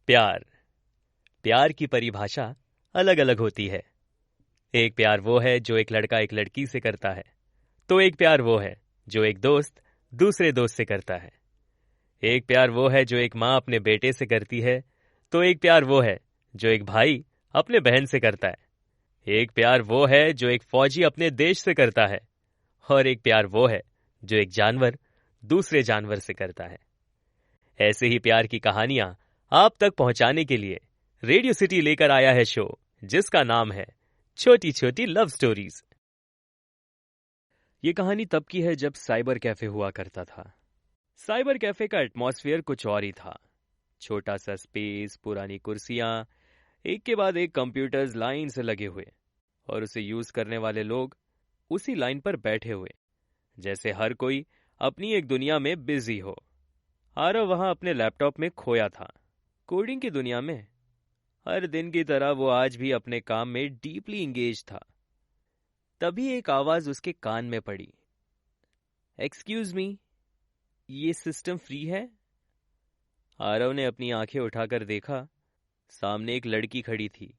प्यार। प्यार की परिभाषा अलग अलग होती है। एक प्यार वो है जो एक लड़का एक लड़की से करता है, तो एक प्यार वो है जो एक दोस्त दूसरे दोस्त से करता है। एक प्यार वो है जो एक माँ अपने बेटे से करती है, तो एक प्यार वो है जो एक भाई अपने बहन से करता है। एक प्यार वो है जो एक फौजी अपने देश से करता है, और एक प्यार वो है जो एक जानवर दूसरे जानवर से करता है। ऐसे ही प्यार की कहानियां आप तक पहुंचाने के लिए रेडियो सिटी लेकर आया है शो जिसका नाम है छोटी छोटी लव स्टोरीज। ये कहानी तब की है जब साइबर कैफे हुआ करता था। साइबर कैफे का एटमॉस्फेयर कुछ और ही था। छोटा सा स्पेस, पुरानी कुर्सियां, एक के बाद एक कंप्यूटर्स लाइन से लगे हुए, और उसे यूज करने वाले लोग उसी लाइन पर बैठे हुए, जैसे हर कोई अपनी एक दुनिया में बिजी हो। आरव वहां अपने लैपटॉप में खोया था, कोडिंग की दुनिया में। हर दिन की तरह वो आज भी अपने काम में डीपली इंगेज था। तभी एक आवाज उसके कान में पड़ी। एक्सक्यूज मी, ये सिस्टम फ्री है? आरव ने अपनी आंखें उठाकर देखा। सामने एक लड़की खड़ी थी,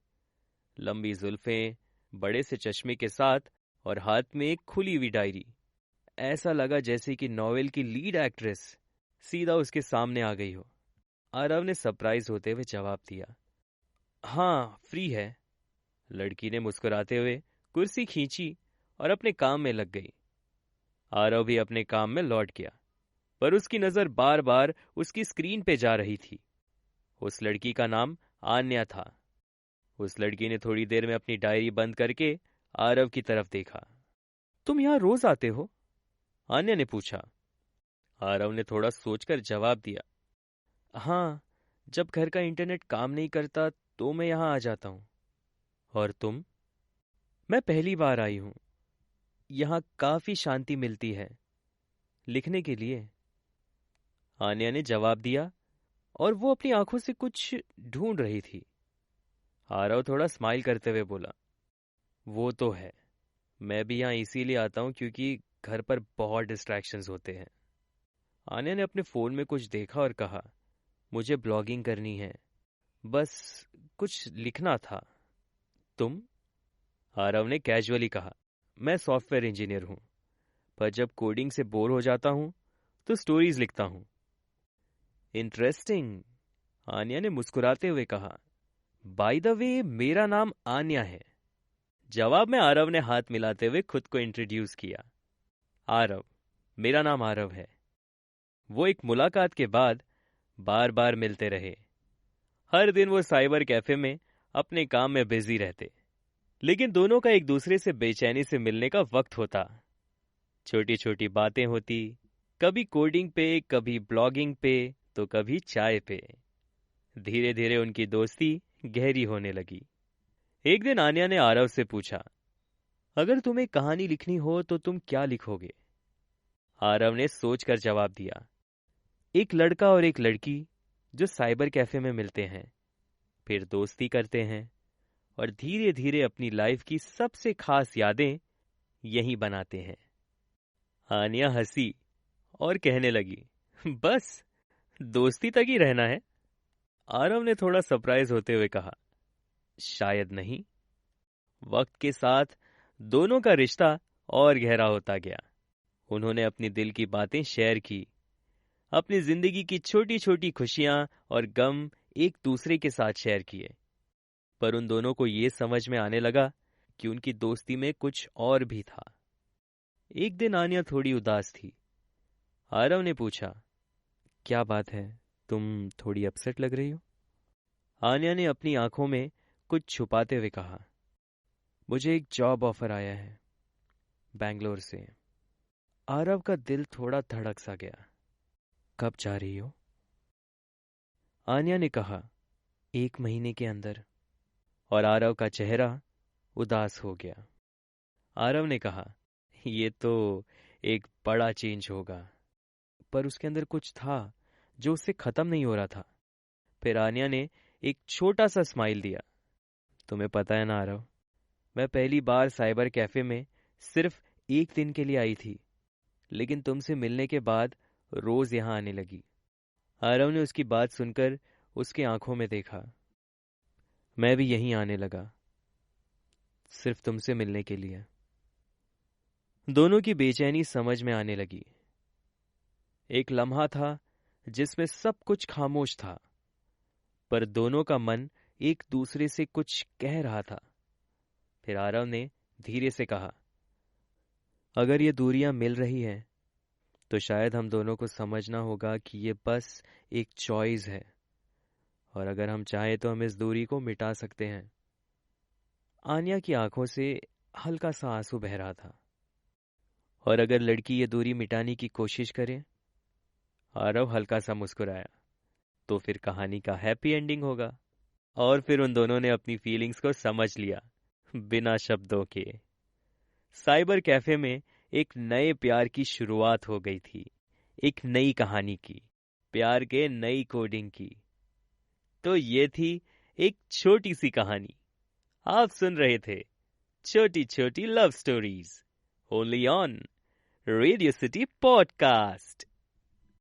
लंबी जुल्फें, बड़े से चश्मे के साथ, और हाथ में एक खुली हुई डायरी। ऐसा लगा जैसे कि नॉवेल की लीड एक्ट्रेस सीधा उसके सामने आ गई हो। आरव ने सरप्राइज होते हुए जवाब दिया, हाँ फ्री है। लड़की ने मुस्कुराते हुए कुर्सी खींची और अपने काम में लग गई। आरव भी अपने काम में लौट गया, पर उसकी नजर बार बार उसकी स्क्रीन पे जा रही थी। उस लड़की का नाम आन्या था। उस लड़की ने थोड़ी देर में अपनी डायरी बंद करके आरव की तरफ देखा। तुम यहाँ रोज आते हो? आन्या ने पूछा। आरव ने थोड़ा सोचकर जवाब दिया, हाँ, जब घर का इंटरनेट काम नहीं करता तो मैं यहाँ आ जाता हूँ। और तुम? मैं पहली बार आई हूँ। यहाँ काफी शांति मिलती है लिखने के लिए, आन्या ने जवाब दिया, और वो अपनी आंखों से कुछ ढूंढ रही थी। आरव थोड़ा स्माइल करते हुए बोला, वो तो है, मैं भी यहाँ इसीलिए आता हूँ क्योंकि घर पर बहुत डिस्ट्रैक्शंस होते हैं। आन्या ने अपने फोन में कुछ देखा और कहा, मुझे ब्लॉगिंग करनी है, बस कुछ लिखना था। तुम? आरव ने कैजुअली कहा, मैं सॉफ्टवेयर इंजीनियर हूं, पर जब कोडिंग से बोर हो जाता हूं तो स्टोरीज लिखता हूं। इंटरेस्टिंग, आन्या ने मुस्कुराते हुए कहा। बाय द वे, मेरा नाम आन्या है। जवाब में आरव ने हाथ मिलाते हुए खुद को इंट्रोड्यूस किया। आरव, मेरा नाम आरव है। वो एक मुलाकात के बाद बार बार मिलते रहे। हर दिन वो साइबर कैफे में अपने काम में बिजी रहते, लेकिन दोनों का एक दूसरे से बेचैनी से मिलने का वक्त होता। छोटी छोटी बातें होती, कभी कोडिंग पे, कभी ब्लॉगिंग पे, तो कभी चाय पे। धीरे धीरे उनकी दोस्ती गहरी होने लगी। एक दिन आन्या ने आरव से पूछा, अगर तुम्हें कहानी लिखनी हो तो तुम क्या लिखोगे? आरव ने सोचकर जवाब दिया, एक लड़का और एक लड़की जो साइबर कैफे में मिलते हैं, फिर दोस्ती करते हैं, और धीरे धीरे अपनी लाइफ की सबसे खास यादें यहीं बनाते हैं। आन्या हंसी और कहने लगी, बस दोस्ती तक ही रहना है? आरव ने थोड़ा सरप्राइज होते हुए कहा, शायद नहीं। वक्त के साथ दोनों का रिश्ता और गहरा होता गया। उन्होंने अपनी दिल की बातें शेयर की, अपनी जिंदगी की छोटी छोटी खुशियां और गम एक दूसरे के साथ शेयर किए। पर उन दोनों को ये समझ में आने लगा कि उनकी दोस्ती में कुछ और भी था। एक दिन आन्या थोड़ी उदास थी। आरव ने पूछा, क्या बात है, तुम थोड़ी अपसेट लग रही हो? आन्या ने अपनी आंखों में कुछ छुपाते हुए कहा, मुझे एक जॉब ऑफर आया है बैंगलोर से। आरव का दिल थोड़ा धड़क सा गया। कब जा रही हो? आन्या ने कहा, 1 महीने के अंदर। और आरव का चेहरा उदास हो गया। आरव ने कहा, ये तो एक बड़ा चेंज होगा। पर उसके अंदर कुछ था जो उससे खत्म नहीं हो रहा था। फिर आन्या ने एक छोटा सा स्माइल दिया, तुम्हें पता है ना आरव, मैं पहली बार साइबर कैफे में सिर्फ 1 दिन के लिए आई थी, लेकिन तुमसे मिलने के बाद रोज यहां आने लगी। आरव ने उसकी बात सुनकर उसके आंखों में देखा। मैं भी यहीं आने लगा, सिर्फ तुमसे मिलने के लिए। दोनों की बेचैनी समझ में आने लगी। एक लम्हा था जिसमें सब कुछ खामोश था, पर दोनों का मन एक दूसरे से कुछ कह रहा था। फिर आरव ने धीरे से कहा, अगर ये दूरियां मिल रही हैं तो शायद हम दोनों को समझना होगा कि ये बस एक चॉइस है, और अगर हम चाहें तो हम इस दूरी को मिटा सकते हैं। आन्या की आंखों से हल्का सा आंसू बह रहा था। और अगर लड़की ये दूरी मिटाने की कोशिश करे, आरव हल्का सा मुस्कुराया, तो फिर कहानी का हैप्पी एंडिंग होगा। और फिर उन दोनों ने अपनी फीलिंग्स को समझ लिया, बिना शब्दों के। साइबर कैफे में एक नए प्यार की शुरुआत हो गई थी, एक नई कहानी की, प्यार के नई कोडिंग की। तो ये थी एक छोटी सी कहानी। आप सुन रहे थे छोटी छोटी love stories, only on radio city podcast.